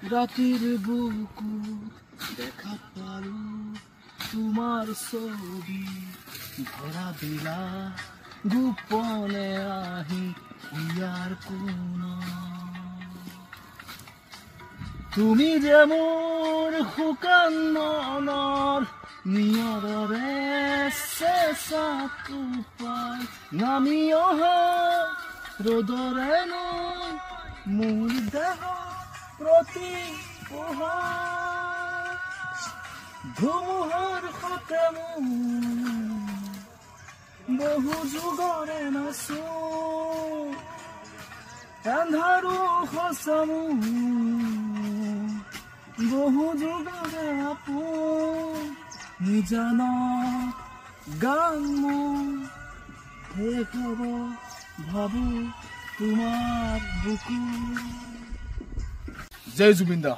ৰাতিৰ বুকুত দেখা পালো তোমাৰ ছবি ধৰা দিলা গোপনে আহি ইয়াৰ কোণত তুমি যে মোৰ শুকান মনৰ নিয়ৰৰে চেঁচা টোপাই নামি অহা ৰ'দৰে মোৰ দেহ প্ৰতি পোহৰ ধুমুহাৰ সতে বহু যুগৰে নাচো আন্ধাৰো সঁচামো বহু যুগৰে আপোন নিজান গান মোৰ শেষ হ'ব ভাবো তোমাৰ বুকু। জয় জুবিন দা।